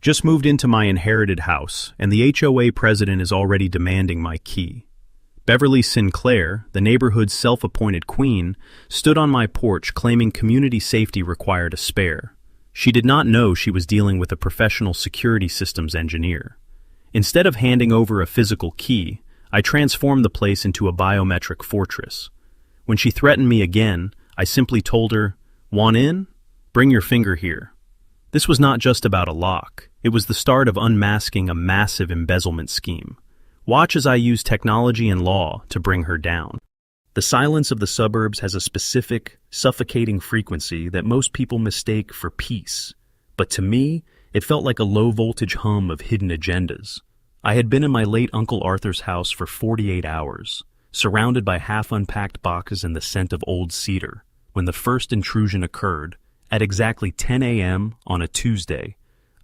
Just moved into my inherited house, and the HOA president is already demanding my key. Beverly Sinclair, the neighborhood's self-appointed queen, stood on my porch claiming community safety required a spare. She did not know she was dealing with a professional security systems engineer. Instead of handing over a physical key, I transformed the place into a biometric fortress. When she threatened me again, I simply told her, "Want in? Bring your finger here." This was not just about a lock. It was the start of unmasking a massive embezzlement scheme. Watch as I use technology and law to bring her down. The silence of the suburbs has a specific, suffocating frequency that most people mistake for peace. But to me, it felt like a low-voltage hum of hidden agendas. I had been in my late Uncle Arthur's house for 48 hours, surrounded by half-unpacked boxes and the scent of old cedar, when the first intrusion occurred, at exactly 10 a.m. on a Tuesday.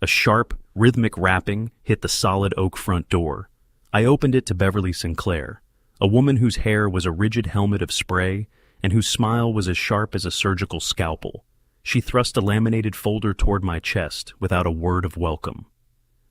A sharp, rhythmic rapping hit the solid oak front door. I opened it to Beverly Sinclair, a woman whose hair was a rigid helmet of spray and whose smile was as sharp as a surgical scalpel. She thrust a laminated folder toward my chest without a word of welcome.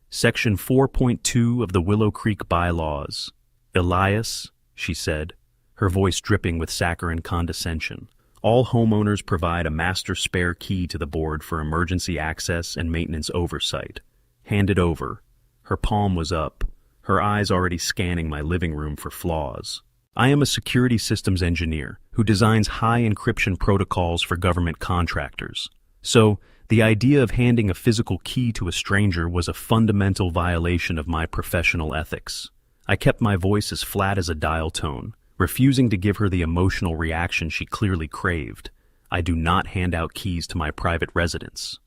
Section 4.2 of the Willow Creek Bylaws. "Elias," she said, her voice dripping with saccharine condescension. "All homeowners provide a master spare key to the board for emergency access and maintenance oversight. Hand it over." Her palm was up, her eyes already scanning my living room for flaws. I am a security systems engineer who designs high encryption protocols for government contractors. So, the idea of handing a physical key to a stranger was a fundamental violation of my professional ethics. I kept my voice as flat as a dial tone, refusing to give her the emotional reaction she clearly craved. I do not hand out keys to my private residence.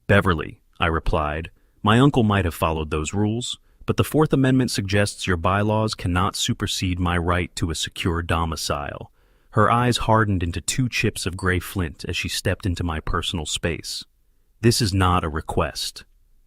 "Beverly," I replied, "my uncle might have followed those rules, but the Fourth Amendment suggests your bylaws cannot supersede my right to a secure domicile." Her eyes hardened into two chips of gray flint as she stepped into my personal space. "This is not a request,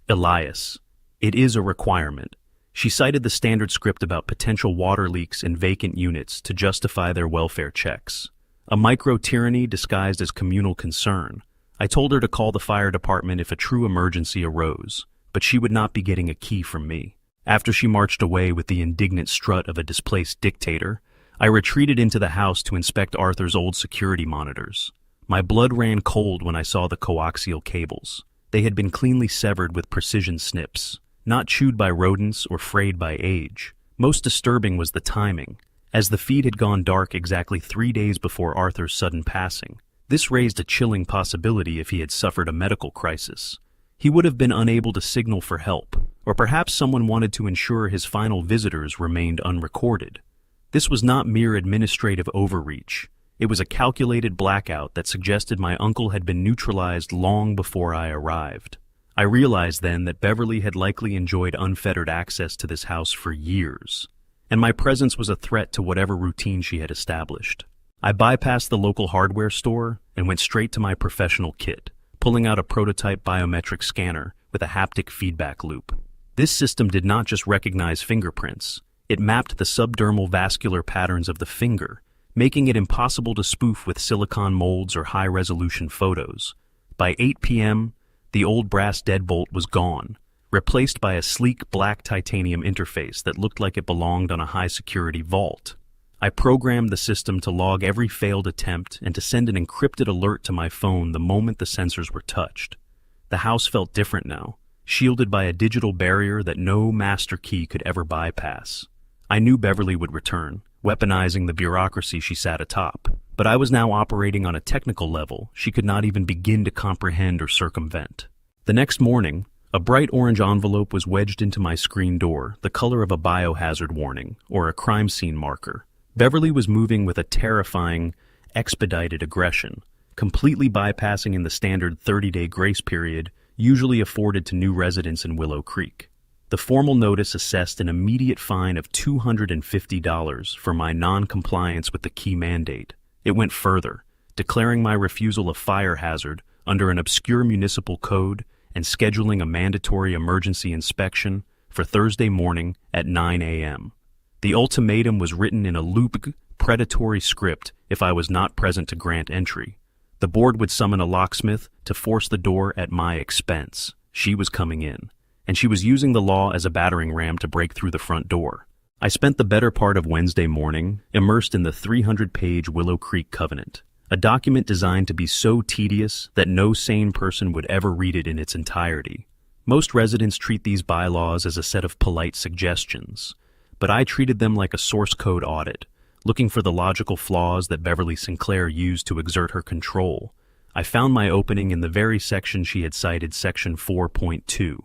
Elias. It is a requirement." She cited the standard script about potential water leaks in vacant units to justify their welfare checks. A micro-tyranny disguised as communal concern. I told her to call the fire department if a true emergency arose, but she would not be getting a key from me. After she marched away with the indignant strut of a displaced dictator, I retreated into the house to inspect Arthur's old security monitors. My blood ran cold when I saw the coaxial cables. They had been cleanly severed with precision snips, not chewed by rodents or frayed by age. Most disturbing was the timing, as the feed had gone dark exactly 3 days before Arthur's sudden passing. This raised a chilling possibility if he had suffered a medical crisis. He would have been unable to signal for help, or perhaps someone wanted to ensure his final visitors remained unrecorded. This was not mere administrative overreach. It was a calculated blackout that suggested my uncle had been neutralized long before I arrived. I realized then that Beverly had likely enjoyed unfettered access to this house for years, and my presence was a threat to whatever routine she had established. I bypassed the local hardware store and went straight to my professional kit, pulling out a prototype biometric scanner with a haptic feedback loop. This system did not just recognize fingerprints. It mapped the subdermal vascular patterns of the finger, making it impossible to spoof with silicon molds or high-resolution photos. By 8 p.m., the old brass deadbolt was gone, replaced by a sleek black titanium interface that looked like it belonged on a high-security vault. I programmed the system to log every failed attempt and to send an encrypted alert to my phone the moment the sensors were touched. The house felt different now, shielded by a digital barrier that no master key could ever bypass. I knew Beverly would return, weaponizing the bureaucracy she sat atop, but I was now operating on a technical level she could not even begin to comprehend or circumvent. The next morning, a bright orange envelope was wedged into my screen door, the color of a biohazard warning, or a crime scene marker. Beverly was moving with a terrifying, expedited aggression, completely bypassing in the standard 30-day grace period usually afforded to new residents in Willow Creek. The formal notice assessed an immediate fine of $250 for my non-compliance with the key mandate. It went further, declaring my refusal a fire hazard under an obscure municipal code and scheduling a mandatory emergency inspection for Thursday morning at 9 a.m. The ultimatum was written in a looped, predatory script if I was not present to grant entry. The board would summon a locksmith to force the door at my expense. She was coming in, and she was using the law as a battering ram to break through the front door. I spent the better part of Wednesday morning immersed in the 300-page Willow Creek Covenant, a document designed to be so tedious that no sane person would ever read it in its entirety. Most residents treat these bylaws as a set of polite suggestions, but I treated them like a source code audit, looking for the logical flaws that Beverly Sinclair used to exert her control. I found my opening in the very section she had cited, Section 4.2.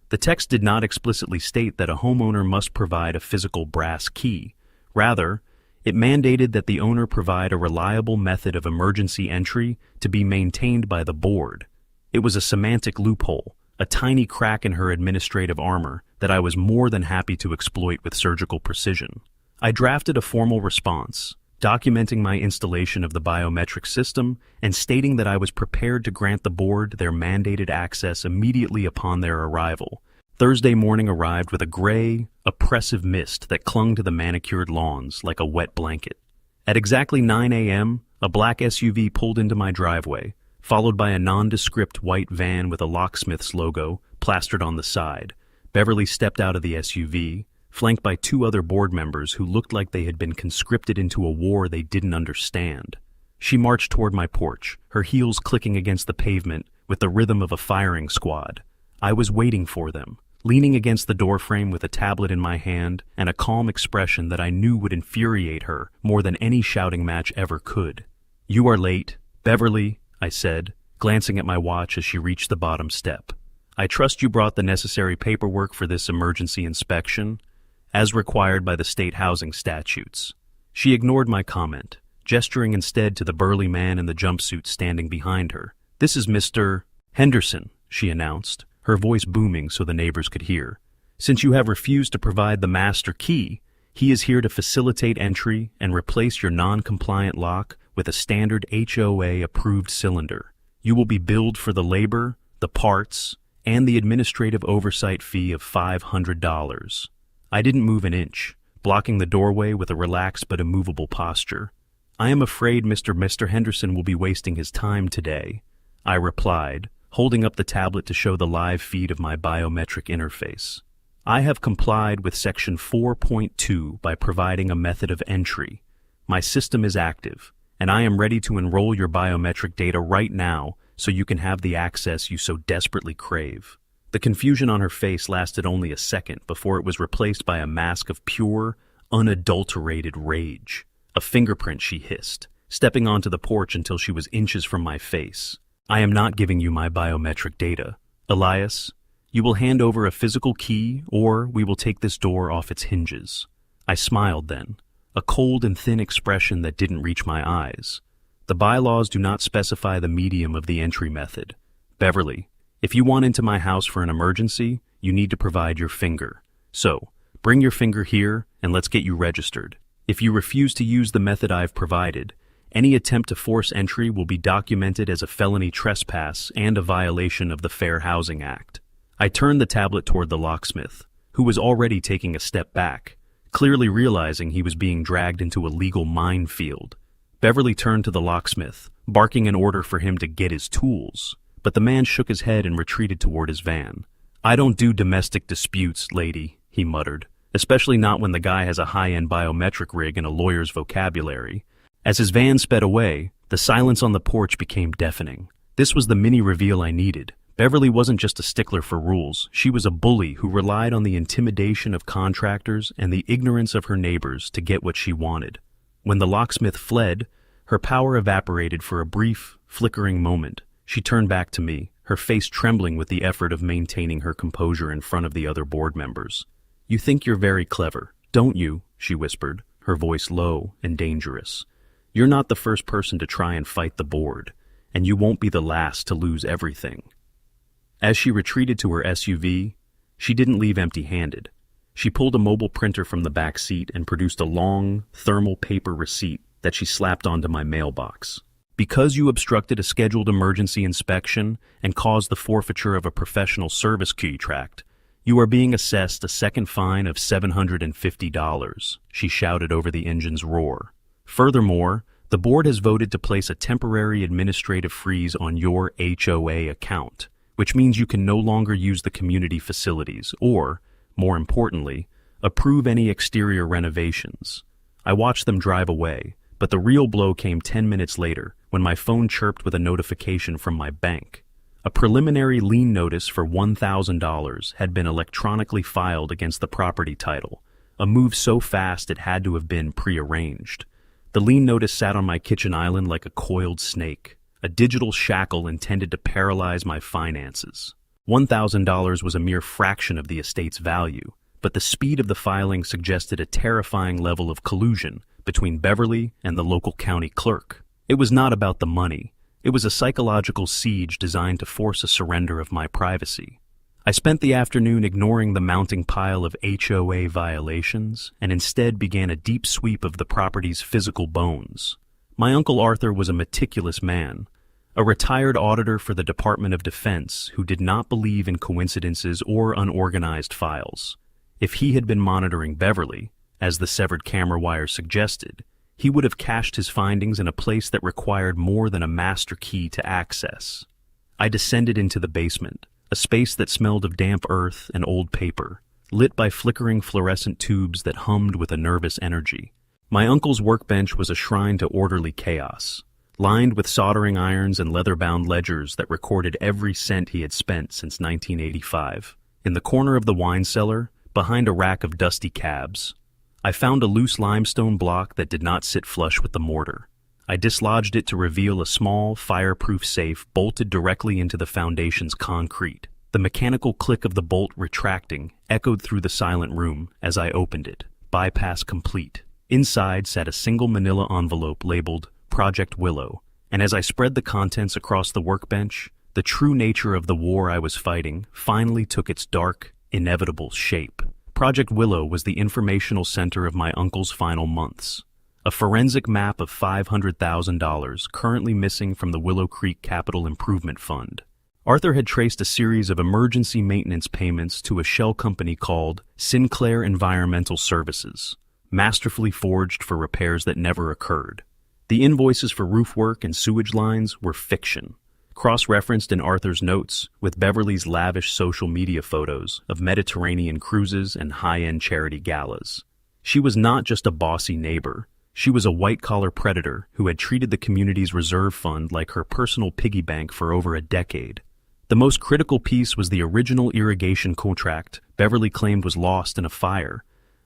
The text did not explicitly state that a homeowner must provide a physical brass key. Rather, it mandated that the owner provide a reliable method of emergency entry to be maintained by the board. It was a semantic loophole, a tiny crack in her administrative armor that I was more than happy to exploit with surgical precision. I drafted a formal response, documenting my installation of the biometric system and stating that I was prepared to grant the board their mandated access immediately upon their arrival. Thursday morning arrived with a gray, oppressive mist that clung to the manicured lawns like a wet blanket. At exactly 9 a.m., a black SUV pulled into my driveway, followed by a nondescript white van with a locksmith's logo plastered on the side. Beverly stepped out of the SUV, flanked by two other board members who looked like they had been conscripted into a war they didn't understand. She marched toward my porch, her heels clicking against the pavement with the rhythm of a firing squad. I was waiting for them, leaning against the doorframe with a tablet in my hand and a calm expression that I knew would infuriate her more than any shouting match ever could. "You are late, Beverly," I said, glancing at my watch as she reached the bottom step. "I trust you brought the necessary paperwork for this emergency inspection, as required by the state housing statutes." She ignored my comment, gesturing instead to the burly man in the jumpsuit standing behind her. "This is Mr. Henderson," she announced, her voice booming so the neighbors could hear. "Since you have refused to provide the master key, he is here to facilitate entry and replace your non-compliant lock with a standard HOA-approved cylinder. You will be billed for the labor, the parts, and the administrative oversight fee of $500. I didn't move an inch, blocking the doorway with a relaxed but immovable posture. "I am afraid Mr. Henderson will be wasting his time today," I replied, holding up the tablet to show the live feed of my biometric interface. "I have complied with Section 4.2 by providing a method of entry. My system is active, and I am ready to enroll your biometric data right now so you can have the access you so desperately crave." The confusion on her face lasted only a second before it was replaced by a mask of pure, unadulterated rage. "A fingerprint," she hissed, stepping onto the porch until she was inches from my face. "I am not giving you my biometric data. Elias, you will hand over a physical key or we will take this door off its hinges." I smiled then, a cold and thin expression that didn't reach my eyes. "The bylaws do not specify the medium of the entry method. Beverly, if you want into my house for an emergency, you need to provide your finger. So, bring your finger here and let's get you registered. If you refuse to use the method I've provided, any attempt to force entry will be documented as a felony trespass and a violation of the Fair Housing Act." I turned the tablet toward the locksmith, who was already taking a step back, clearly realizing he was being dragged into a legal minefield. Beverly turned to the locksmith, barking an order for him to get his tools, but the man shook his head and retreated toward his van. "I don't do domestic disputes, lady," he muttered, "especially not when the guy has a high-end biometric rig and a lawyer's vocabulary." As his van sped away, the silence on the porch became deafening. This was the mini-reveal I needed. Beverly wasn't just a stickler for rules. She was a bully who relied on the intimidation of contractors and the ignorance of her neighbors to get what she wanted. When the locksmith fled, her power evaporated for a brief, flickering moment. She turned back to me, her face trembling with the effort of maintaining her composure in front of the other board members. "You think you're very clever, don't you?" she whispered, her voice low and dangerous. "You're not the first person to try and fight the board, and you won't be the last to lose everything." As she retreated to her SUV, she didn't leave empty-handed. She pulled a mobile printer from the back seat and produced a long, thermal paper receipt that she slapped onto my mailbox. "Because you obstructed a scheduled emergency inspection and caused the forfeiture of a professional service contract, you are being assessed a second fine of $750, she shouted over the engine's roar. "Furthermore, the board has voted to place a temporary administrative freeze on your HOA account, which means you can no longer use the community facilities or, more importantly, approve any exterior renovations. I watched them drive away, but the real blow came 10 minutes later when my phone chirped with a notification from my bank. A preliminary lien notice for $1,000 had been electronically filed against the property title, a move so fast it had to have been prearranged. The lien notice sat on my kitchen island like a coiled snake, a digital shackle intended to paralyze my finances. $1,000 was a mere fraction of the estate's value, but the speed of the filing suggested a terrifying level of collusion between Beverly and the local county clerk. It was not about the money. It was a psychological siege designed to force a surrender of my privacy. I spent the afternoon ignoring the mounting pile of HOA violations and instead began a deep sweep of the property's physical bones. My Uncle Arthur was a meticulous man, a retired auditor for the Department of Defense who did not believe in coincidences or unorganized files. If he had been monitoring Beverly, as the severed camera wire suggested, he would have cached his findings in a place that required more than a master key to access. I descended into the basement, a space that smelled of damp earth and old paper, lit by flickering fluorescent tubes that hummed with a nervous energy. My uncle's workbench was a shrine to orderly chaos, lined with soldering irons and leather-bound ledgers that recorded every cent he had spent since 1985. In the corner of the wine cellar, behind a rack of dusty cabs, I found a loose limestone block that did not sit flush with the mortar. I dislodged it to reveal a small, fireproof safe bolted directly into the foundation's concrete. The mechanical click of the bolt retracting echoed through the silent room as I opened it. Bypass complete. Inside sat a single manila envelope labeled Project Willow, and as I spread the contents across the workbench, the true nature of the war I was fighting finally took its dark, inevitable shape. Project Willow was the informational center of my uncle's final months. A forensic map of $500,000 currently missing from the Willow Creek Capital Improvement Fund. Arthur had traced a series of emergency maintenance payments to a shell company called Sinclair Environmental Services, masterfully forged for repairs that never occurred. The invoices for roof work and sewage lines were fiction, cross-referenced in Arthur's notes with Beverly's lavish social media photos of Mediterranean cruises and high-end charity galas. She was not just a bossy neighbor. She was a white-collar predator who had treated the community's reserve fund like her personal piggy bank for over a decade. The most critical piece was the original irrigation contract Beverly claimed was lost in a fire,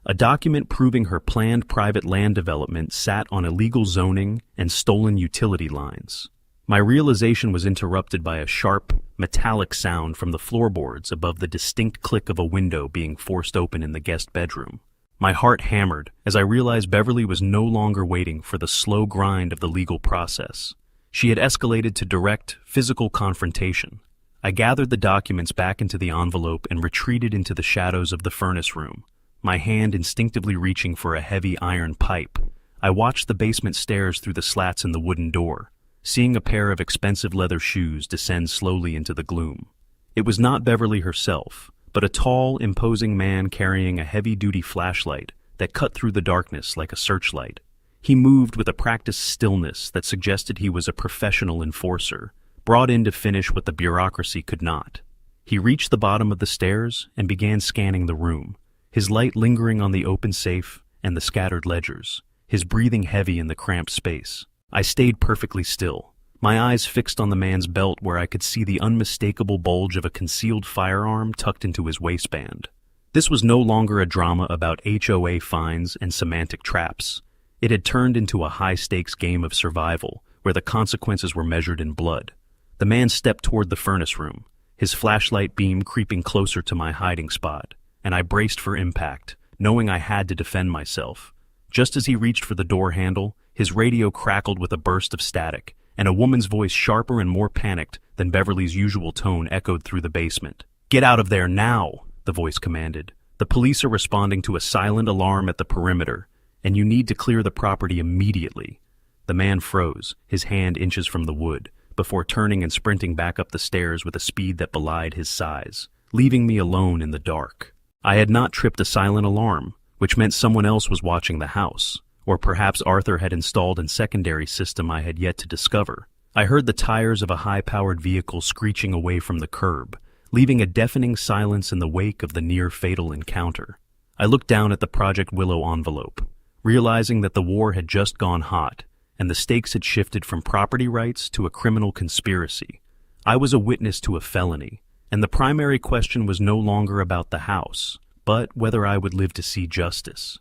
a document proving her planned private land development sat on illegal zoning and stolen utility lines. My realization was interrupted by a sharp, metallic sound from the floorboards above the distinct click of a window being forced open in the guest bedroom. My heart hammered as I realized Beverly was no longer waiting for the slow grind of the legal process. She had escalated to direct, physical confrontation. I gathered the documents back into the envelope and retreated into the shadows of the furnace room, my hand instinctively reaching for a heavy iron pipe. I watched the basement stairs through the slats in the wooden door, seeing a pair of expensive leather shoes descend slowly into the gloom. It was not Beverly herself, but a tall, imposing man carrying a heavy-duty flashlight that cut through the darkness like a searchlight. He moved with a practiced stillness that suggested he was a professional enforcer, brought in to finish what the bureaucracy could not. He reached the bottom of the stairs and began scanning the room, his light lingering on the open safe and the scattered ledgers, his breathing heavy in the cramped space. I stayed perfectly still, my eyes fixed on the man's belt where I could see the unmistakable bulge of a concealed firearm tucked into his waistband. This was no longer a drama about HOA fines and semantic traps. It had turned into a high-stakes game of survival, where the consequences were measured in blood. The man stepped toward the furnace room, his flashlight beam creeping closer to my hiding spot, and I braced for impact, knowing I had to defend myself. Just as he reached for the door handle, his radio crackled with a burst of static, and a woman's voice sharper and more panicked than Beverly's usual tone echoed through the basement. "Get out of there now!" the voice commanded. "The police are responding to a silent alarm at the perimeter, and you need to clear the property immediately." The man froze, his hand inches from the wood, before turning and sprinting back up the stairs with a speed that belied his size, leaving me alone in the dark. I had not tripped a silent alarm, which meant someone else was watching the house, or perhaps Arthur had installed a secondary system I had yet to discover. I heard the tires of a high-powered vehicle screeching away from the curb, leaving a deafening silence in the wake of the near-fatal encounter. I looked down at the Project Willow envelope, realizing that the war had just gone hot, and the stakes had shifted from property rights to a criminal conspiracy. I was a witness to a felony, and the primary question was no longer about the house, but whether I would live to see justice.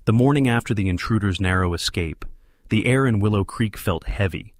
The morning after the intruder's narrow escape, the air in Willow Creek felt heavy,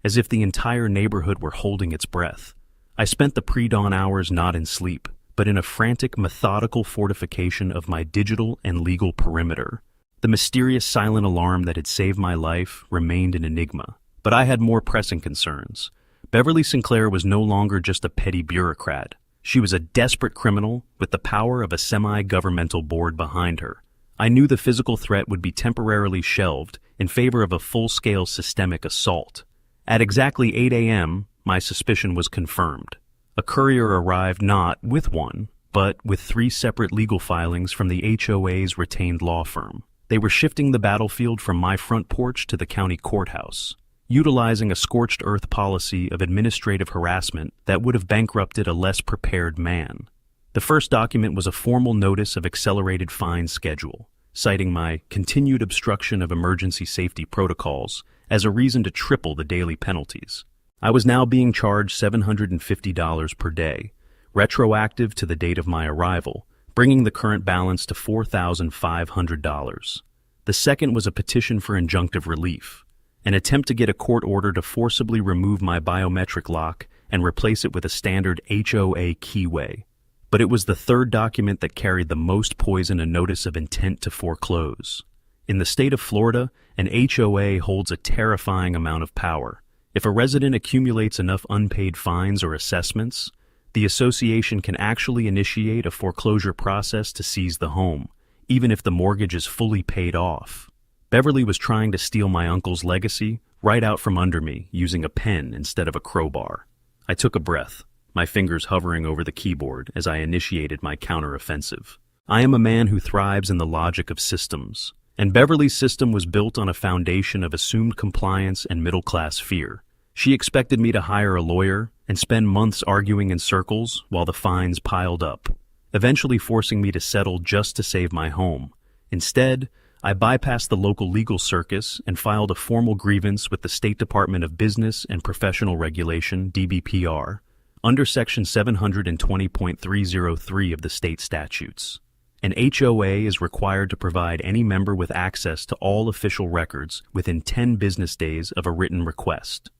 as if the entire neighborhood were holding its breath. I spent the pre-dawn hours not in sleep, but in a frantic, methodical fortification of my digital and legal perimeter. The mysterious silent alarm that had saved my life remained an enigma, but I had more pressing concerns. Beverly Sinclair was no longer just a petty bureaucrat. She was a desperate criminal with the power of a semi-governmental board behind her. I knew the physical threat would be temporarily shelved in favor of a full-scale systemic assault. At exactly 8 a.m., my suspicion was confirmed. A courier arrived not with one, but with 3 separate legal filings from the HOA's retained law firm. They were shifting the battlefield from my front porch to the county courthouse, utilizing a scorched earth policy of administrative harassment that would have bankrupted a less prepared man. The first document was a formal notice of accelerated fine schedule, citing my continued obstruction of emergency safety protocols as a reason to triple the daily penalties. I was now being charged $750 per day, retroactive to the date of my arrival, bringing the current balance to $4,500. The second was a petition for injunctive relief, an attempt to get a court order to forcibly remove my biometric lock and replace it with a standard HOA keyway. But it was the third document that carried the most poison, a notice of intent to foreclose. In the state of Florida, an HOA holds a terrifying amount of power. If a resident accumulates enough unpaid fines or assessments, the association can actually initiate a foreclosure process to seize the home, even if the mortgage is fully paid off. Beverly was trying to steal my uncle's legacy right out from under me using a pen instead of a crowbar. I took a breath, my fingers hovering over the keyboard as I initiated my counteroffensive. I am a man who thrives in the logic of systems, and Beverly's system was built on a foundation of assumed compliance and middle-class fear. She expected me to hire a lawyer and spend months arguing in circles while the fines piled up, eventually forcing me to settle just to save my home. Instead, I bypassed the local legal circus and filed a formal grievance with the State Department of Business and Professional Regulation, DBPR, under Section 720.303 of the state statutes. An HOA is required to provide any member with access to all official records within 10 business days of a written request.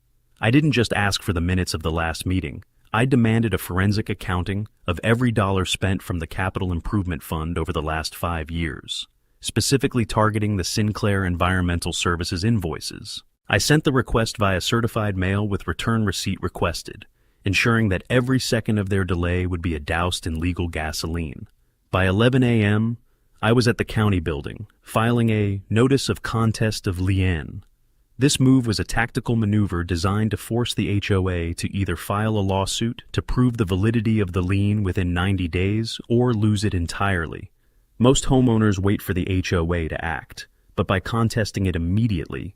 I didn't just ask for the minutes of the last meeting. I demanded a forensic accounting of every dollar spent from the Capital Improvement Fund over the last 5 years, specifically targeting the Sinclair Environmental Services invoices. I sent the request via certified mail with return receipt requested, ensuring that every second of their delay would be doused in legal gasoline. By 11 a.m., I was at the county building, filing a Notice of Contest of Lien. This move was a tactical maneuver designed to force the HOA to either file a lawsuit to prove the validity of the lien within 90 days or lose it entirely. Most homeowners wait for the HOA to act, but by contesting it immediately,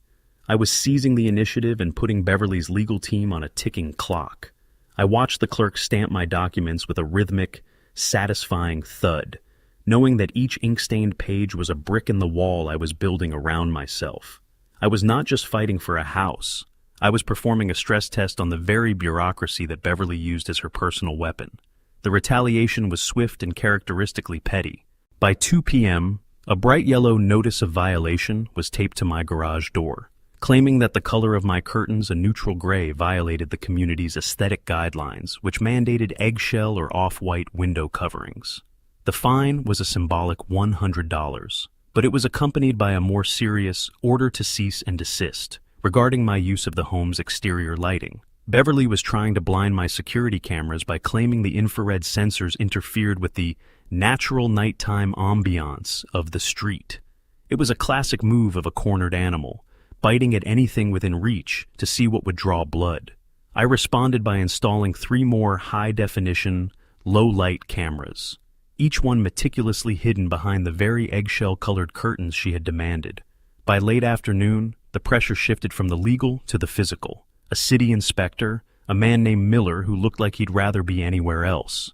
I was seizing the initiative and putting Beverly's legal team on a ticking clock. I watched the clerk stamp my documents with a rhythmic, satisfying thud, knowing that each ink-stained page was a brick in the wall I was building around myself. I was not just fighting for a house. I was performing a stress test on the very bureaucracy that Beverly used as her personal weapon. The retaliation was swift and characteristically petty. By 2 p.m., a bright yellow notice of violation was taped to my garage door, claiming that the color of my curtains, a neutral gray, violated the community's aesthetic guidelines, which mandated eggshell or off-white window coverings. The fine was a symbolic $100. But it was accompanied by a more serious order to cease and desist regarding my use of the home's exterior lighting. Beverly was trying to blind my security cameras by claiming the infrared sensors interfered with the natural nighttime ambiance of the street. It was a classic move of a cornered animal, biting at anything within reach to see what would draw blood. I responded by installing 3 more high-definition, low-light cameras, each one meticulously hidden behind the very eggshell-colored curtains she had demanded. By late afternoon, the pressure shifted from the legal to the physical. A city inspector, a man named Miller who looked like he'd rather be anywhere else,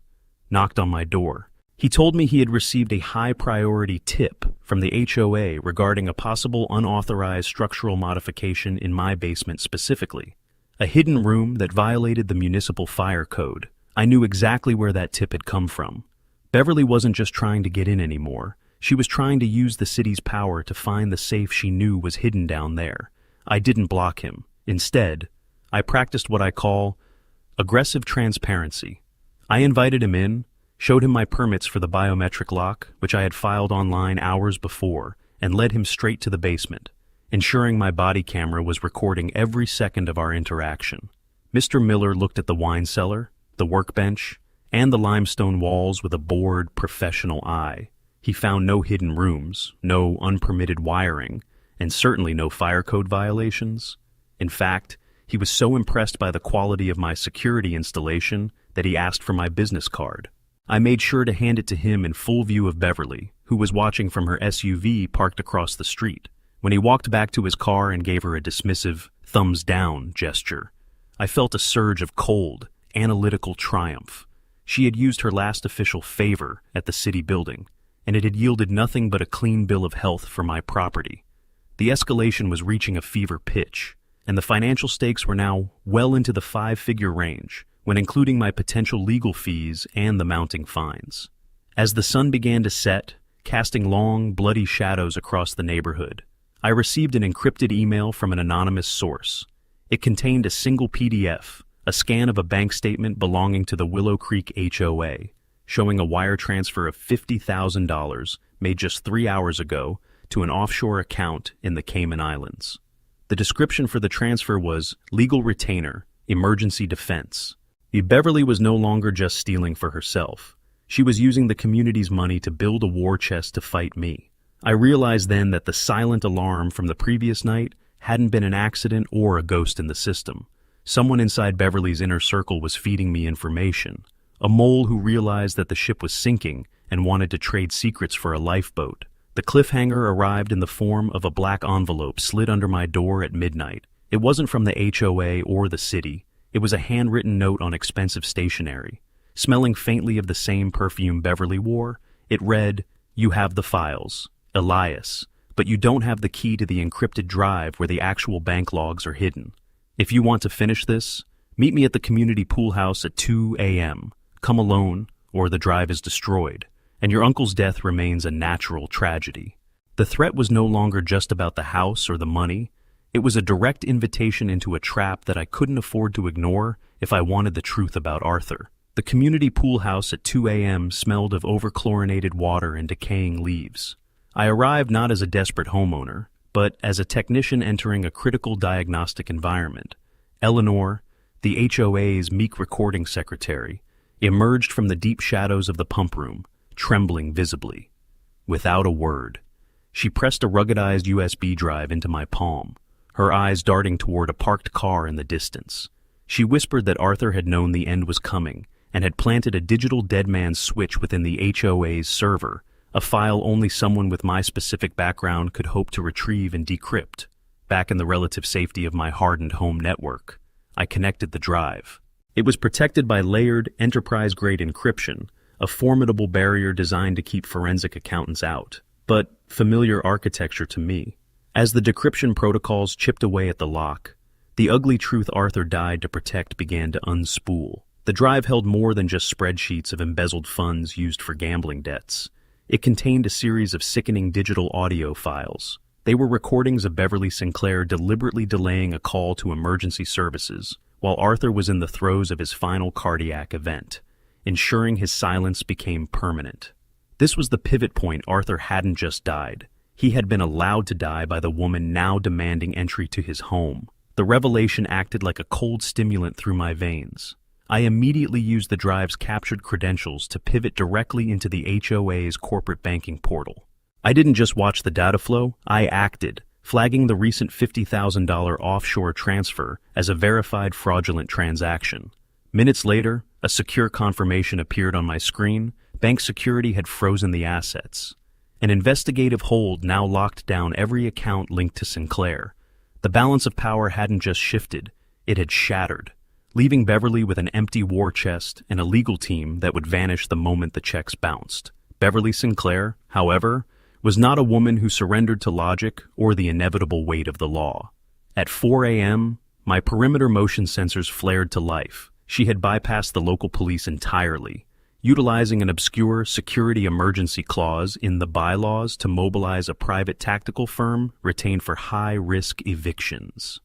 knocked on my door. He told me he had received a high-priority tip from the HOA regarding a possible unauthorized structural modification in my basement specifically, a hidden room that violated the municipal fire code. I knew exactly where that tip had come from. Beverly wasn't just trying to get in anymore. She was trying to use the city's power to find the safe she knew was hidden down there. I didn't block him. Instead, I practiced what I call aggressive transparency. I invited him in, showed him my permits for the biometric lock, which I had filed online hours before, and led him straight to the basement, ensuring my body camera was recording every second of our interaction. Mr. Miller looked at the wine cellar, the workbench, and the limestone walls with a bored, professional eye. He found no hidden rooms, no unpermitted wiring, and certainly no fire code violations. In fact, he was so impressed by the quality of my security installation that he asked for my business card. I made sure to hand it to him in full view of Beverly, who was watching from her SUV parked across the street. When he walked back to his car and gave her a dismissive thumbs down gesture, I felt a surge of cold, analytical triumph. She had used her last official favor at the city building, and it had yielded nothing but a clean bill of health for my property. The escalation was reaching a fever pitch, and the financial stakes were now well into the 5-figure range, when including my potential legal fees and the mounting fines. As the sun began to set, casting long, bloody shadows across the neighborhood, I received an encrypted email from an anonymous source. It contained a single PDF, a scan of a bank statement belonging to the Willow Creek HOA, showing a wire transfer of $50,000 made just 3 hours ago to an offshore account in the Cayman Islands. The description for the transfer was legal retainer, emergency defense. Beverly was no longer just stealing for herself. She was using the community's money to build a war chest to fight me. I realized then that the silent alarm from the previous night hadn't been an accident or a ghost in the system. Someone inside Beverly's inner circle was feeding me information. A mole who realized that the ship was sinking and wanted to trade secrets for a lifeboat. The cliffhanger arrived in the form of a black envelope slid under my door at midnight. It wasn't from the HOA or the city. It was a handwritten note on expensive stationery. Smelling faintly of the same perfume Beverly wore, it read, "You have the files, Elias, but you don't have the key to the encrypted drive where the actual bank logs are hidden. If you want to finish this, meet me at the community pool house at 2 a.m. Come alone, or the drive is destroyed, and your uncle's death remains a natural tragedy." The threat was no longer just about the house or the money. It was a direct invitation into a trap that I couldn't afford to ignore if I wanted the truth about Arthur. The community pool house at 2 a.m. smelled of over-chlorinated water and decaying leaves. I arrived not as a desperate homeowner, but as a technician entering a critical diagnostic environment. Eleanor, the HOA's meek recording secretary, emerged from the deep shadows of the pump room, trembling visibly. Without a word, she pressed a ruggedized USB drive into my palm, her eyes darting toward a parked car in the distance. She whispered that Arthur had known the end was coming and had planted a digital dead man's switch within the HOA's server, a file only someone with my specific background could hope to retrieve and decrypt. Back in the relative safety of my hardened home network, I connected the drive. It was protected by layered, enterprise-grade encryption, a formidable barrier designed to keep forensic accountants out, but familiar architecture to me. As the decryption protocols chipped away at the lock, the ugly truth Arthur died to protect began to unspool. The drive held more than just spreadsheets of embezzled funds used for gambling debts. It contained a series of sickening digital audio files. They were recordings of Beverly Sinclair deliberately delaying a call to emergency services, while Arthur was in the throes of his final cardiac event, ensuring his silence became permanent. This was the pivot point. Arthur hadn't just died. He had been allowed to die by the woman now demanding entry to his home. The revelation acted like a cold stimulant through my veins. I immediately used the drive's captured credentials to pivot directly into the HOA's corporate banking portal. I didn't just watch the data flow, I acted, flagging the recent $50,000 offshore transfer as a verified fraudulent transaction. Minutes later, a secure confirmation appeared on my screen. Bank security had frozen the assets. An investigative hold now locked down every account linked to Sinclair. The balance of power hadn't just shifted, It had shattered, leaving Beverly with an empty war chest and a legal team that would vanish the moment the checks bounced. Beverly Sinclair, however, was not a woman who surrendered to logic or the inevitable weight of the law. At 4 a.m., my perimeter motion sensors flared to life. She had bypassed the local police entirely, utilizing an obscure security emergency clause in the bylaws to mobilize a private tactical firm retained for high-risk evictions.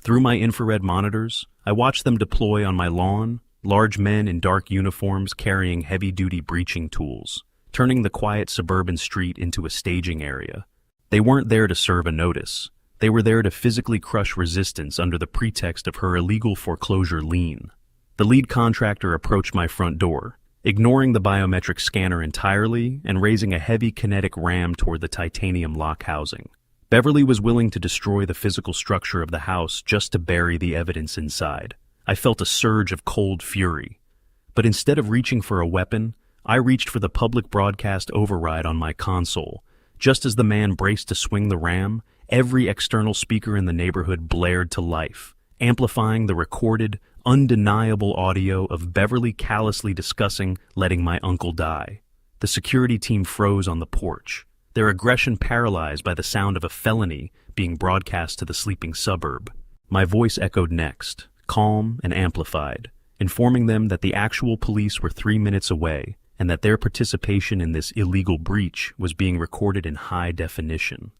Through my infrared monitors, I watched them deploy on my lawn, large men in dark uniforms carrying heavy-duty breaching tools, turning the quiet suburban street into a staging area. They weren't there to serve a notice. They were there to physically crush resistance under the pretext of her illegal foreclosure lien. The lead contractor approached my front door, ignoring the biometric scanner entirely and raising a heavy kinetic ram toward the titanium lock housing. Beverly was willing to destroy the physical structure of the house just to bury the evidence inside. I felt a surge of cold fury. But instead of reaching for a weapon, I reached for the public broadcast override on my console. Just as the man braced to swing the ram, every external speaker in the neighborhood blared to life, amplifying the recorded, undeniable audio of Beverly callously discussing letting my uncle die. The security team froze on the porch, their aggression paralyzed by the sound of a felony being broadcast to the sleeping suburb. My voice echoed next, calm and amplified, informing them that the actual police were 3 minutes away and that their participation in this illegal breach was being recorded in high definition.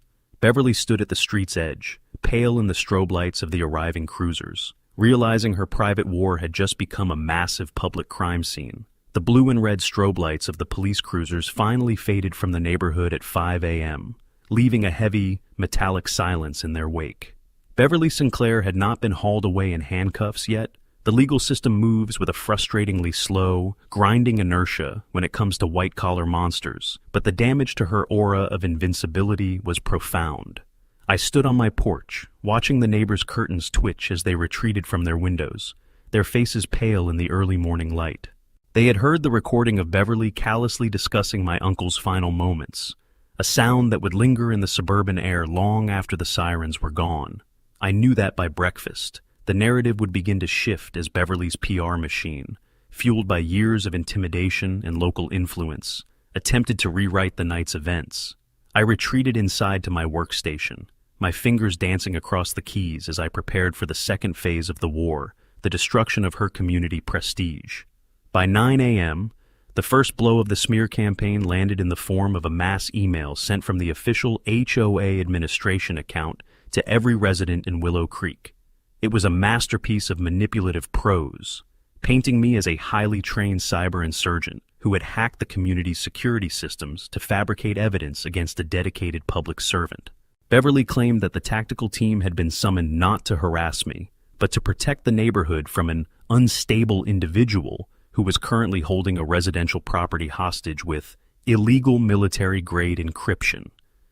Beverly stood at the street's edge, pale in the strobe lights of the arriving cruisers, realizing her private war had just become a massive public crime scene. The blue and red strobe lights of the police cruisers finally faded from the neighborhood at 5 a.m., leaving a heavy, metallic silence in their wake. Beverly Sinclair had not been hauled away in handcuffs yet. The legal system moves with a frustratingly slow, grinding inertia when it comes to white-collar monsters, but the damage to her aura of invincibility was profound. I stood on my porch, watching the neighbors' curtains twitch as they retreated from their windows, their faces pale in the early morning light. They had heard the recording of Beverly callously discussing my uncle's final moments, a sound that would linger in the suburban air long after the sirens were gone. I knew that by breakfast. The narrative would begin to shift as Beverly's PR machine, fueled by years of intimidation and local influence, attempted to rewrite the night's events. I retreated inside to my workstation, my fingers dancing across the keys as I prepared for the second phase of the war, the destruction of her community prestige. By 9 a.m., the first blow of the smear campaign landed in the form of a mass email sent from the official HOA administration account to every resident in Willow Creek. It was a masterpiece of manipulative prose, painting me as a highly trained cyber insurgent who had hacked the community's security systems to fabricate evidence against a dedicated public servant. Beverly claimed that the tactical team had been summoned not to harass me, but to protect the neighborhood from an unstable individual who was currently holding a residential property hostage with illegal military-grade encryption.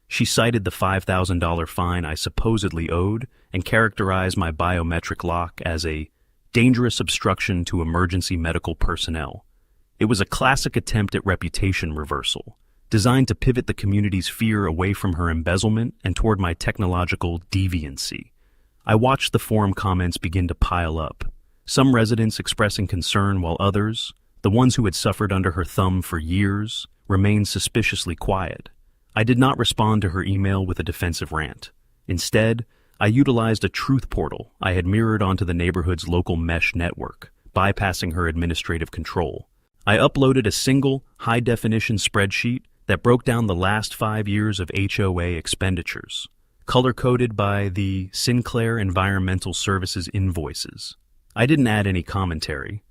She cited the $5,000 fine I supposedly owed and characterized my biometric lock as a dangerous obstruction to emergency medical personnel. It was a classic attempt at reputation reversal, designed to pivot the community's fear away from her embezzlement and toward my technological deviancy. I watched the forum comments begin to pile up, some residents expressing concern while others, the ones who had suffered under her thumb for years, remained suspiciously quiet. I did not respond to her email with a defensive rant. Instead, I utilized a truth portal I had mirrored onto the neighborhood's local mesh network, bypassing her administrative control. I uploaded a single, high-definition spreadsheet that broke down the last 5 years of HOA expenditures, color-coded by the Sinclair Environmental Services invoices. I didn't add any commentary.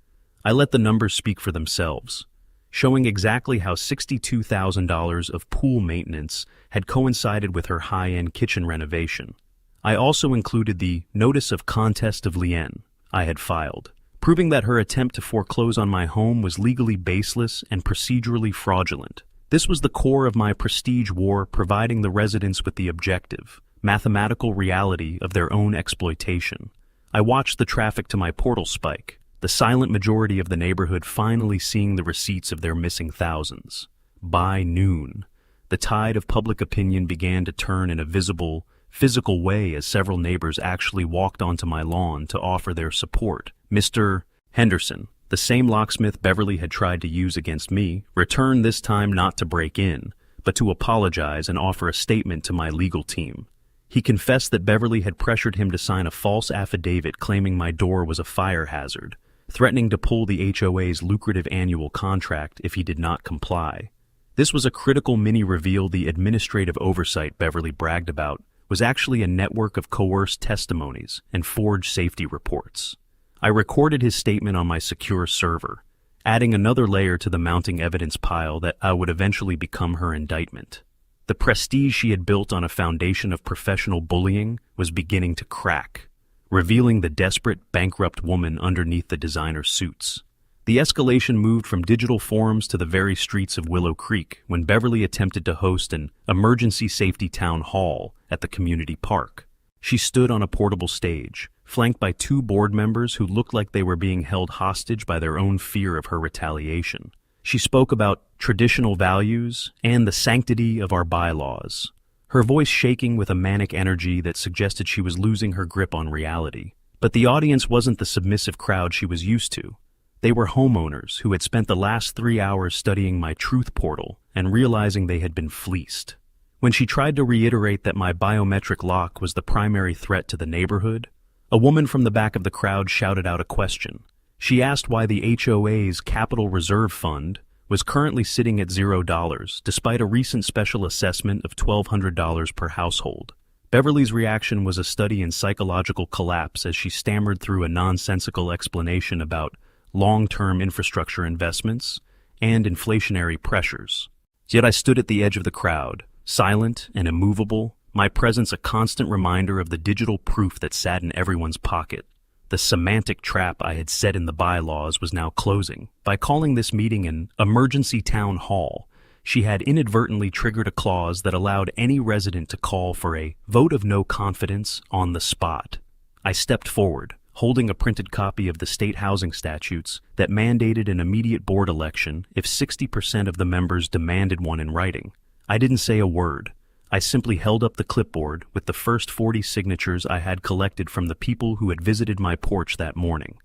I let the numbers speak for themselves, showing exactly how $62,000 of pool maintenance had coincided with her high-end kitchen renovation. I also included the Notice of Contest of Lien I had filed, proving that her attempt to foreclose on my home was legally baseless and procedurally fraudulent. This was the core of my prestige war, providing the residents with the objective, mathematical reality of their own exploitation. I watched the traffic to my portal spike, the silent majority of the neighborhood finally seeing the receipts of their missing thousands. By noon, the tide of public opinion began to turn in a visible, physical way as several neighbors actually walked onto my lawn to offer their support. Mr. Henderson, the same locksmith Beverly had tried to use against me, returned this time not to break in, but to apologize and offer a statement to my legal team. He confessed that Beverly had pressured him to sign a false affidavit claiming my door was a fire hazard, threatening to pull the HOA's lucrative annual contract if he did not comply. This was a critical mini-reveal. The administrative oversight Beverly bragged about was actually a network of coerced testimonies and forged safety reports. I recorded his statement on my secure server, adding another layer to the mounting evidence pile that would eventually become her indictment. The prestige she had built on a foundation of professional bullying was beginning to crack, revealing the desperate, bankrupt woman underneath the designer suits. The escalation moved from digital forums to the very streets of Willow Creek when Beverly attempted to host an emergency safety town hall at the community park. She stood on a portable stage, flanked by 2 board members who looked like they were being held hostage by their own fear of her retaliation. She spoke about traditional values and the sanctity of our bylaws, her voice shaking with a manic energy that suggested she was losing her grip on reality. But the audience wasn't the submissive crowd she was used to. They were homeowners who had spent the last 3 hours studying my truth portal and realizing they had been fleeced. When she tried to reiterate that my biometric lock was the primary threat to the neighborhood, a woman from the back of the crowd shouted out a question. She asked why the HOA's Capital Reserve Fund was currently sitting at $0, despite a recent special assessment of $1,200 per household. Beverly's reaction was a study in psychological collapse as she stammered through a nonsensical explanation about long-term infrastructure investments and inflationary pressures. Yet I stood at the edge of the crowd, silent and immovable, my presence a constant reminder of the digital proof that sat in everyone's pocket. The semantic trap I had set in the bylaws was now closing. By calling this meeting an emergency town hall, she had inadvertently triggered a clause that allowed any resident to call for a vote of no confidence on the spot. I stepped forward, holding a printed copy of the state housing statutes that mandated an immediate board election if 60% of the members demanded one in writing. I didn't say a word. I simply held up the clipboard with the first 40 signatures I had collected from the people who had visited my porch that morning.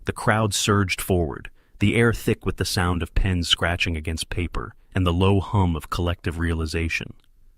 The crowd surged forward, the air thick with the sound of pens scratching against paper and the low hum of collective realization.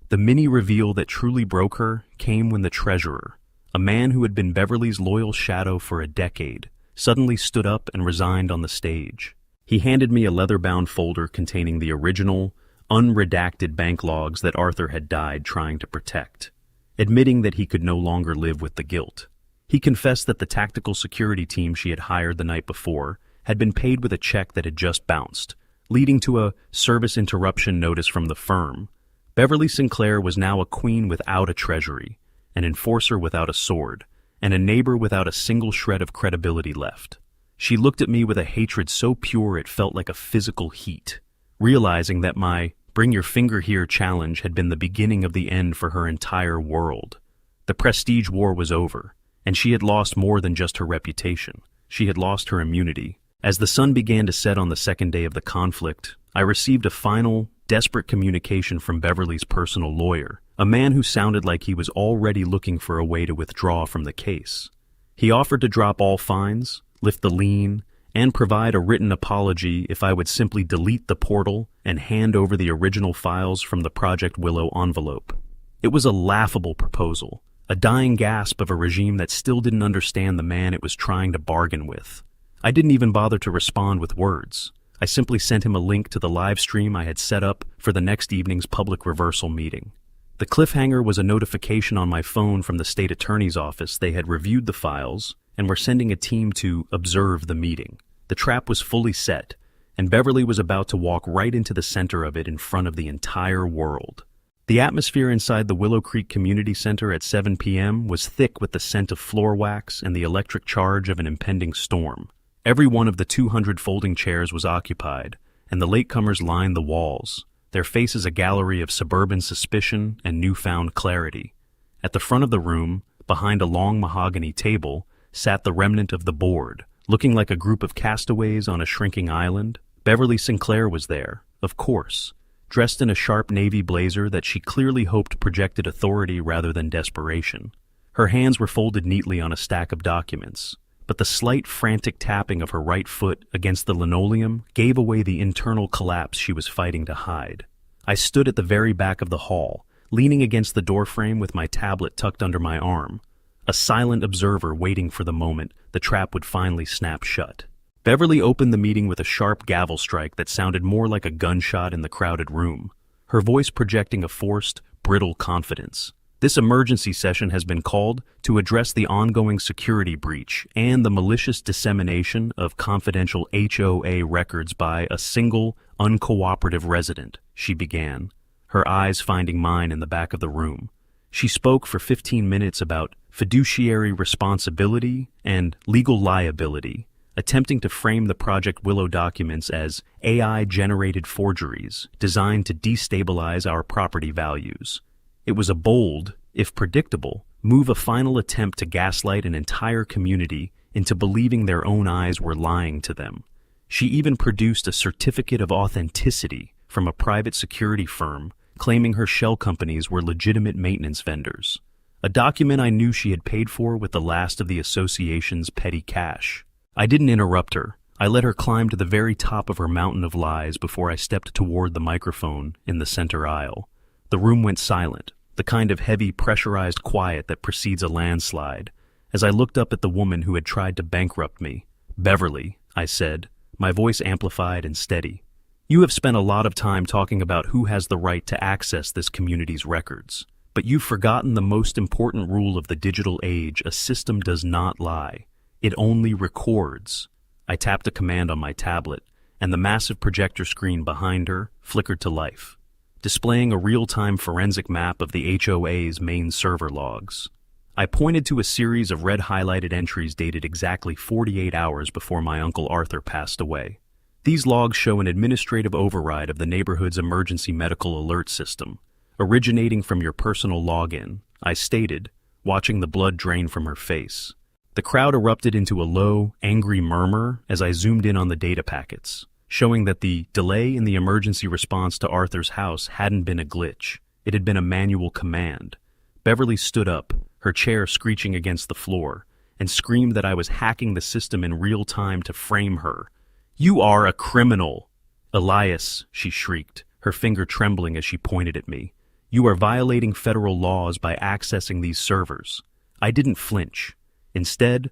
The mini-reveal that truly broke her came when the treasurer, a man who had been Beverly's loyal shadow for a decade, suddenly stood up and resigned on the stage. He handed me a leather-bound folder containing the original, unredacted bank logs that Arthur had died trying to protect, admitting that he could no longer live with the guilt. He confessed that the tactical security team she had hired the night before had been paid with a check that had just bounced, leading to a service interruption notice from the firm. Beverly Sinclair was now a queen without a treasury, an enforcer without a sword, and a neighbor without a single shred of credibility left. She looked at me with a hatred so pure it felt like a physical heat, realizing that my "bring your finger here" challenge had been the beginning of the end for her entire world. The prestige war was over, and she had lost more than just her reputation. She had lost her immunity. As the sun began to set on the second day of the conflict, I received a final, desperate communication from Beverly's personal lawyer, a man who sounded like he was already looking for a way to withdraw from the case. He offered to drop all fines, lift the lien, and provide a written apology if I would simply delete the portal and hand over the original files from the Project Willow envelope. It was a laughable proposal, a dying gasp of a regime that still didn't understand the man it was trying to bargain with. I didn't even bother to respond with words. I simply sent him a link to the live stream I had set up for the next evening's public reversal meeting. The cliffhanger was a notification on my phone from the state attorney's office. They had reviewed the files and were sending a team to observe the meeting. The trap was fully set, and Beverly was about to walk right into the center of it in front of the entire world. The atmosphere inside the Willow Creek Community Center at 7 p.m. was thick with the scent of floor wax and the electric charge of an impending storm. Every one of the 200 folding chairs was occupied, and the latecomers lined the walls, their faces a gallery of suburban suspicion and newfound clarity. At the front of the room, behind a long mahogany table, sat the remnant of the board, looking like a group of castaways on a shrinking island. Beverly Sinclair was there, of course, dressed in a sharp navy blazer that she clearly hoped projected authority rather than desperation. Her hands were folded neatly on a stack of documents, but the slight frantic tapping of her right foot against the linoleum gave away the internal collapse she was fighting to hide. I stood at the very back of the hall, leaning against the doorframe with my tablet tucked under my arm, a silent observer waiting for the moment the trap would finally snap shut. Beverly opened the meeting with a sharp gavel strike that sounded more like a gunshot in the crowded room, her voice projecting a forced, brittle confidence. This emergency session has been called to address the ongoing security breach and the malicious dissemination of confidential HOA records by a single, uncooperative resident, she began, her eyes finding mine in the back of the room. She spoke for 15 minutes about fiduciary responsibility and legal liability, attempting to frame the Project Willow documents as AI-generated forgeries designed to destabilize our property values. It was a bold, if predictable, move, a final attempt to gaslight an entire community into believing their own eyes were lying to them. She even produced a certificate of authenticity from a private security firm claiming her shell companies were legitimate maintenance vendors, a document I knew she had paid for with the last of the association's petty cash. I didn't interrupt her. I let her climb to the very top of her mountain of lies before I stepped toward the microphone in the center aisle. The room went silent, the kind of heavy, pressurized quiet that precedes a landslide, as I looked up at the woman who had tried to bankrupt me. "Beverly," I said, my voice amplified and steady, "you have spent a lot of time talking about who has the right to access this community's records, but you've forgotten the most important rule of the digital age: a system does not lie. It only records." I tapped a command on my tablet, and the massive projector screen behind her flickered to life, displaying a real-time forensic map of the HOA's main server logs. I pointed to a series of red-highlighted entries dated exactly 48 hours before my Uncle Arthur passed away. These logs show an administrative override of the neighborhood's emergency medical alert system, originating from your personal login, I stated, watching the blood drain from her face. The crowd erupted into a low, angry murmur as I zoomed in on the data packets, showing that the delay in the emergency response to Arthur's house hadn't been a glitch. It had been a manual command. Beverly stood up, her chair screeching against the floor, and screamed that I was hacking the system in real time to frame her. "You are a criminal!" "Elias," she shrieked, her finger trembling as she pointed at me. "You are violating federal laws by accessing these servers." I didn't flinch. Instead,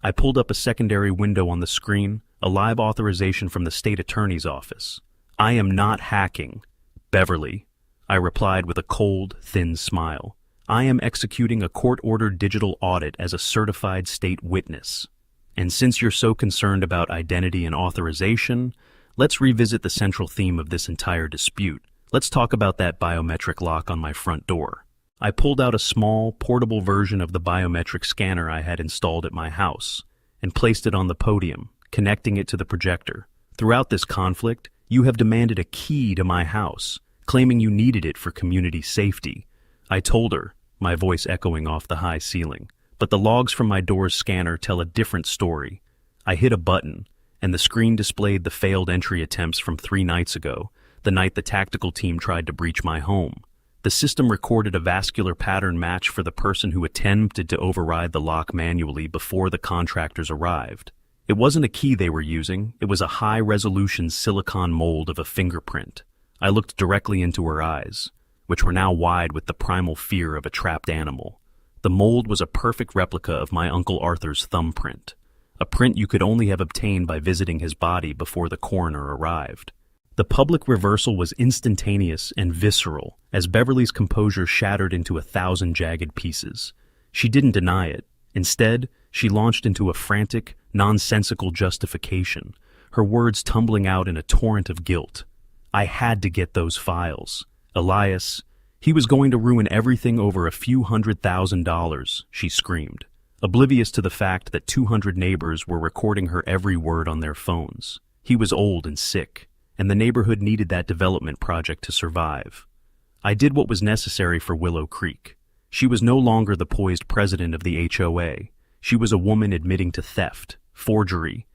I pulled up a secondary window on the screen, a live authorization from the state attorney's office. "I am not hacking, Beverly," I replied with a cold, thin smile. "I am executing a court-ordered digital audit as a certified state witness. And since you're so concerned about identity and authorization, let's revisit the central theme of this entire dispute. Let's talk about that biometric lock on my front door." I pulled out a small, portable version of the biometric scanner I had installed at my house and placed it on the podium, connecting it to the projector. "Throughout this conflict, you have demanded a key to my house, claiming you needed it for community safety," I told her, my voice echoing off the high ceiling. But the logs from my door's scanner tell a different story. I hit a button, and the screen displayed the failed entry attempts from 3 nights ago, the night the tactical team tried to breach my home. The system recorded a vascular pattern match for the person who attempted to override the lock manually before the contractors arrived. It wasn't a key they were using, it was a high-resolution silicon mold of a fingerprint. I looked directly into her eyes, which were now wide with the primal fear of a trapped animal. The mold was a perfect replica of my Uncle Arthur's thumbprint, a print you could only have obtained by visiting his body before the coroner arrived. The public reversal was instantaneous and visceral, as Beverly's composure shattered into 1,000 jagged pieces. She didn't deny it. Instead, she launched into a frantic, nonsensical justification, her words tumbling out in a torrent of guilt. "I had to get those files. Elias, he was going to ruin everything over a few $100,000, she screamed, oblivious to the fact that 200 neighbors were recording her every word on their phones. He was old and sick, and the neighborhood needed that development project to survive. I did what was necessary for Willow Creek. She was no longer the poised president of the HOA. She was a woman admitting to theft, forgery,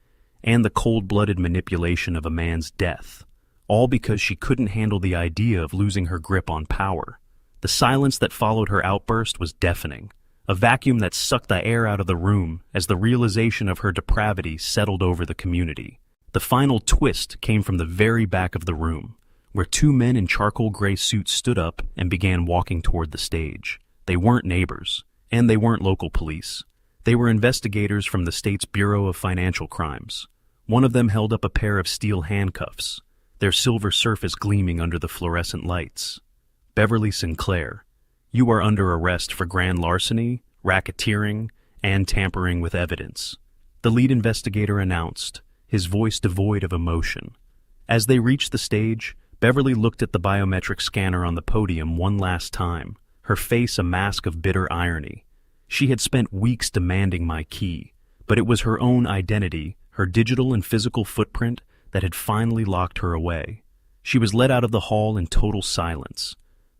and the cold-blooded manipulation of a man's death, all because she couldn't handle the idea of losing her grip on power. The silence that followed her outburst was deafening, a vacuum that sucked the air out of the room as the realization of her depravity settled over the community. The final twist came from the very back of the room, where two men in charcoal gray suits stood up and began walking toward the stage. They weren't neighbors, and they weren't local police. They were investigators from the state's Bureau of Financial Crimes. One of them held up a pair of steel handcuffs, their silver surface gleaming under the fluorescent lights. "Beverly Sinclair, you are under arrest for grand larceny, racketeering, and tampering with evidence," the lead investigator announced, his voice devoid of emotion. As they reached the stage, Beverly looked at the biometric scanner on the podium one last time, her face a mask of bitter irony. She had spent weeks demanding my key, but it was her own identity, her digital and physical footprint, that had finally locked her away. She was led out of the hall in total silence,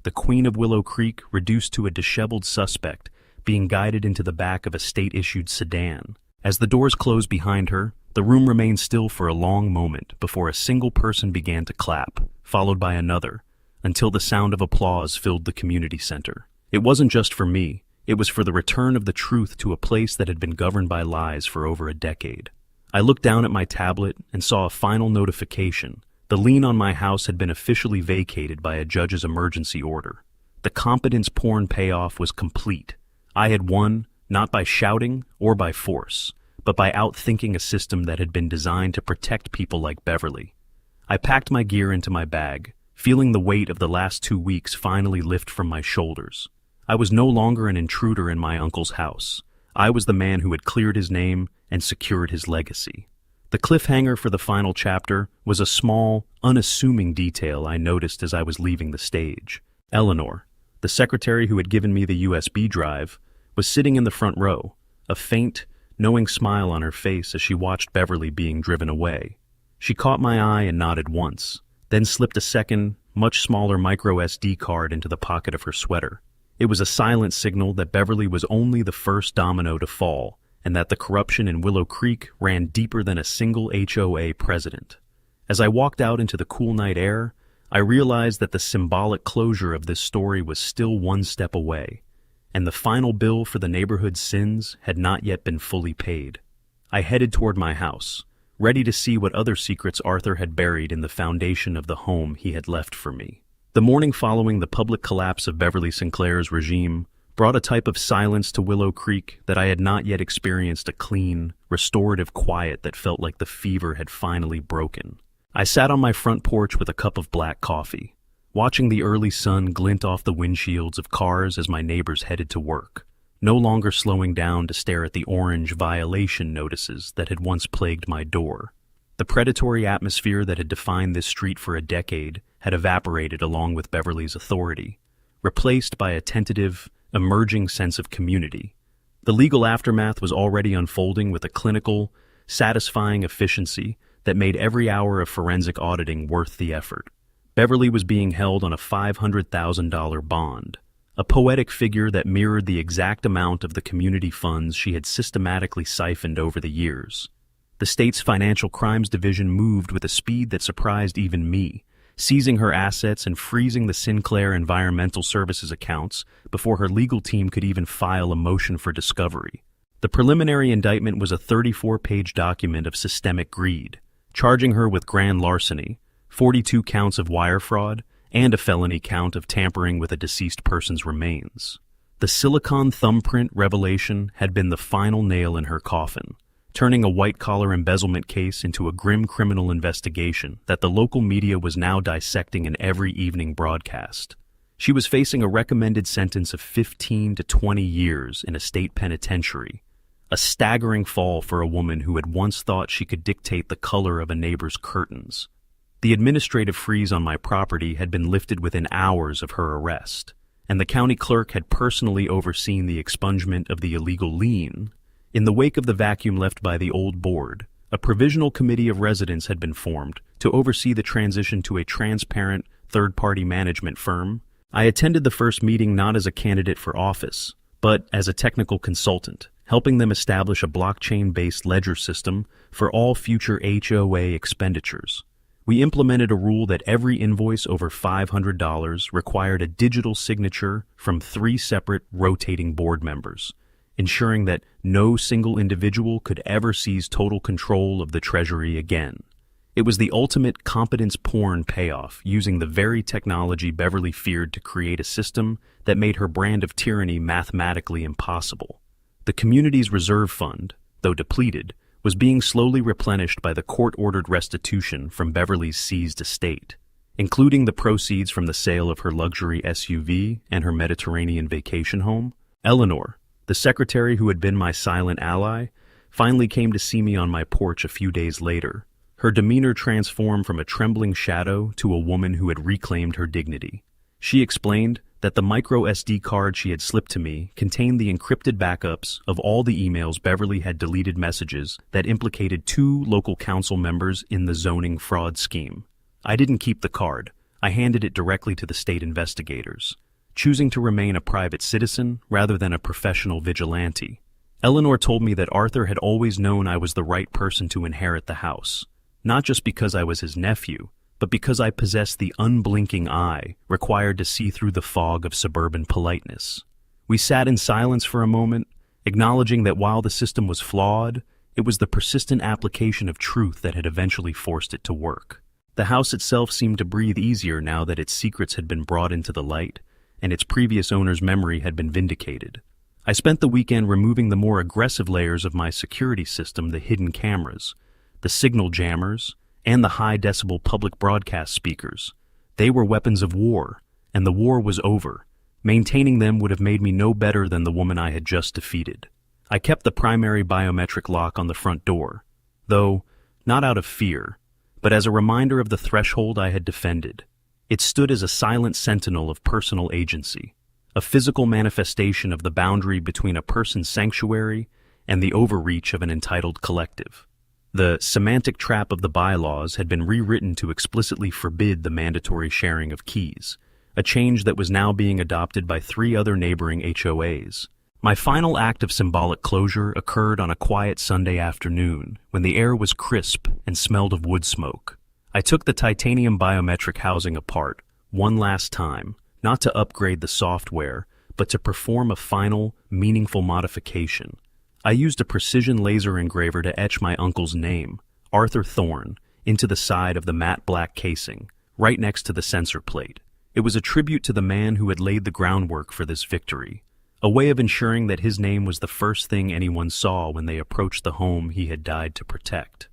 the Queen of Willow Creek reduced to a disheveled suspect, being guided into the back of a state-issued sedan. As the doors closed behind her, the room remained still for a long moment before a single person began to clap, followed by another, until the sound of applause filled the community center. It wasn't just for me, it was for the return of the truth to a place that had been governed by lies for over a decade. I looked down at my tablet and saw a final notification. The lien on my house had been officially vacated by a judge's emergency order. The competence porn payoff was complete. I had won, not by shouting or by force, but by outthinking a system that had been designed to protect people like Beverly. I packed my gear into my bag, feeling the weight of the last 2 weeks finally lift from my shoulders. I was no longer an intruder in my uncle's house. I was the man who had cleared his name and secured his legacy. The cliffhanger for the final chapter was a small, unassuming detail I noticed as I was leaving the stage. Eleanor, the secretary who had given me the USB drive, was sitting in the front row, a faint, knowing smile on her face as she watched Beverly being driven away. She caught my eye and nodded once, then slipped a second, much smaller micro SD card into the pocket of her sweater. It was a silent signal that Beverly was only the first domino to fall, and that the corruption in Willow Creek ran deeper than a single HOA president. As I walked out into the cool night air, I realized that the symbolic closure of this story was still one step away, and the final bill for the neighborhood's sins had not yet been fully paid. I headed toward my house, ready to see what other secrets Arthur had buried in the foundation of the home he had left for me. The morning following the public collapse of Beverly Sinclair's regime brought a type of silence to Willow Creek that I had not yet experienced, a clean, restorative quiet that felt like the fever had finally broken. I sat on my front porch with a cup of black coffee, watching the early sun glint off the windshields of cars as my neighbors headed to work, no longer slowing down to stare at the orange violation notices that had once plagued my door. The predatory atmosphere that had defined this street for a decade had evaporated along with Beverly's authority, replaced by a tentative, emerging sense of community. The legal aftermath was already unfolding with a clinical, satisfying efficiency that made every hour of forensic auditing worth the effort. Beverly was being held on a $500,000 bond, a poetic figure that mirrored the exact amount of the community funds she had systematically siphoned over the years. The state's Financial Crimes Division moved with a speed that surprised even me, seizing her assets and freezing the Sinclair Environmental Services accounts before her legal team could even file a motion for discovery. The preliminary indictment was a 34-page document of systemic greed, charging her with grand larceny, 42 counts of wire fraud, and a felony count of tampering with a deceased person's remains. The silicon thumbprint revelation had been the final nail in her coffin, turning a white-collar embezzlement case into a grim criminal investigation that the local media was now dissecting in every evening broadcast. She was facing a recommended sentence of 15 to 20 years in a state penitentiary, a staggering fall for a woman who had once thought she could dictate the color of a neighbor's curtains. The administrative freeze on my property had been lifted within hours of her arrest, and the county clerk had personally overseen the expungement of the illegal lien. In the wake of the vacuum left by the old board, a provisional committee of residents had been formed to oversee the transition to a transparent, third-party management firm. I attended the first meeting not as a candidate for office, but as a technical consultant, helping them establish a blockchain-based ledger system for all future HOA expenditures. We implemented a rule that every invoice over $500 required a digital signature from 3 separate rotating board members, ensuring that no single individual could ever seize total control of the treasury again. It was the ultimate competence porn payoff, using the very technology Beverly feared to create a system that made her brand of tyranny mathematically impossible. The community's reserve fund, though depleted, was being slowly replenished by the court-ordered restitution from Beverly's seized estate, including the proceeds from the sale of her luxury SUV and her Mediterranean vacation home. Eleanor, the secretary who had been my silent ally, finally came to see me on my porch a few days later. Her demeanor transformed from a trembling shadow to a woman who had reclaimed her dignity. She explained that the micro SD card she had slipped to me contained the encrypted backups of all the emails Beverly had deleted messages that implicated 2 local council members in the zoning fraud scheme. I didn't keep the card. I handed it directly to the state investigators, choosing to remain a private citizen rather than a professional vigilante. Eleanor told me that Arthur had always known I was the right person to inherit the house, not just because I was his nephew, but because I possessed the unblinking eye required to see through the fog of suburban politeness. We sat in silence for a moment, acknowledging that while the system was flawed, it was the persistent application of truth that had eventually forced it to work. The house itself seemed to breathe easier now that its secrets had been brought into the light, and its previous owner's memory had been vindicated. I spent the weekend removing the more aggressive layers of my security system, the hidden cameras, the signal jammers, and the high-decibel public broadcast speakers. They were weapons of war, and the war was over. Maintaining them would have made me no better than the woman I had just defeated. I kept the primary biometric lock on the front door, though not out of fear, but as a reminder of the threshold I had defended. It stood as a silent sentinel of personal agency, a physical manifestation of the boundary between a person's sanctuary and the overreach of an entitled collective. The semantic trap of the bylaws had been rewritten to explicitly forbid the mandatory sharing of keys, a change that was now being adopted by 3 other neighboring HOAs. My final act of symbolic closure occurred on a quiet Sunday afternoon when the air was crisp and smelled of wood smoke. I took the titanium biometric housing apart one last time, not to upgrade the software, but to perform a final, meaningful modification. I used a precision laser engraver to etch my uncle's name, Arthur Thorne, into the side of the matte black casing, right next to the sensor plate. It was a tribute to the man who had laid the groundwork for this victory, a way of ensuring that his name was the first thing anyone saw when they approached the home he had died to protect.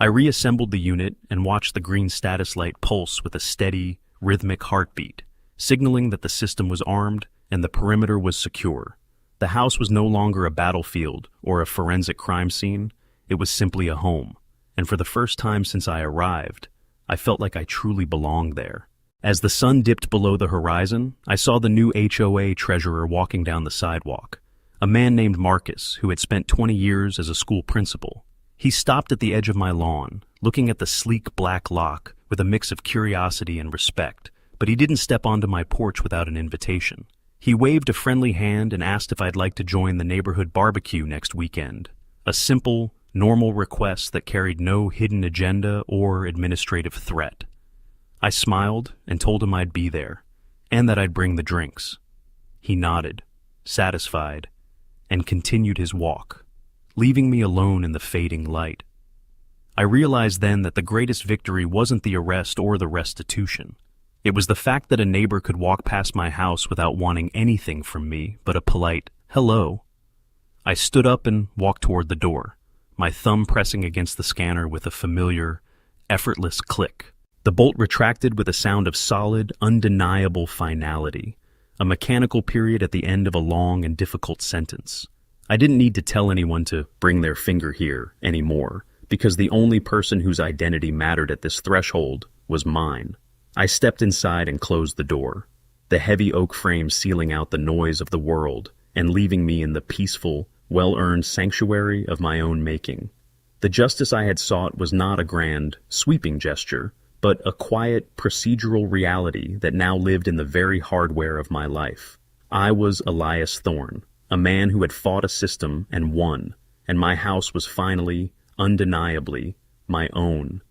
I reassembled the unit and watched the green status light pulse with a steady, rhythmic heartbeat, signaling that the system was armed and the perimeter was secure. The house was no longer a battlefield or a forensic crime scene. It was simply a home, and for the first time since I arrived, I felt like I truly belonged there. As the sun dipped below the horizon, I saw the new HOA treasurer walking down the sidewalk, a man named Marcus who had spent 20 years as a school principal. He stopped at the edge of my lawn, looking at the sleek black lock with a mix of curiosity and respect, but he didn't step onto my porch without an invitation. He waved a friendly hand and asked if I'd like to join the neighborhood barbecue next weekend, a simple, normal request that carried no hidden agenda or administrative threat. I smiled and told him I'd be there, and that I'd bring the drinks. He nodded, satisfied, and continued his walk, leaving me alone in the fading light. I realized then that the greatest victory wasn't the arrest or the restitution. It was the fact that a neighbor could walk past my house without wanting anything from me but a polite, "Hello." I stood up and walked toward the door, my thumb pressing against the scanner with a familiar, effortless click. The bolt retracted with a sound of solid, undeniable finality, a mechanical period at the end of a long and difficult sentence. I didn't need to tell anyone to bring their finger here anymore, because the only person whose identity mattered at this threshold was mine. I stepped inside and closed the door, the heavy oak frame sealing out the noise of the world and leaving me in the peaceful, well-earned sanctuary of my own making. The justice I had sought was not a grand, sweeping gesture, but a quiet, procedural reality that now lived in the very hardware of my life. I was Elias Thorne, a man who had fought a system and won, and my house was finally, undeniably, my own.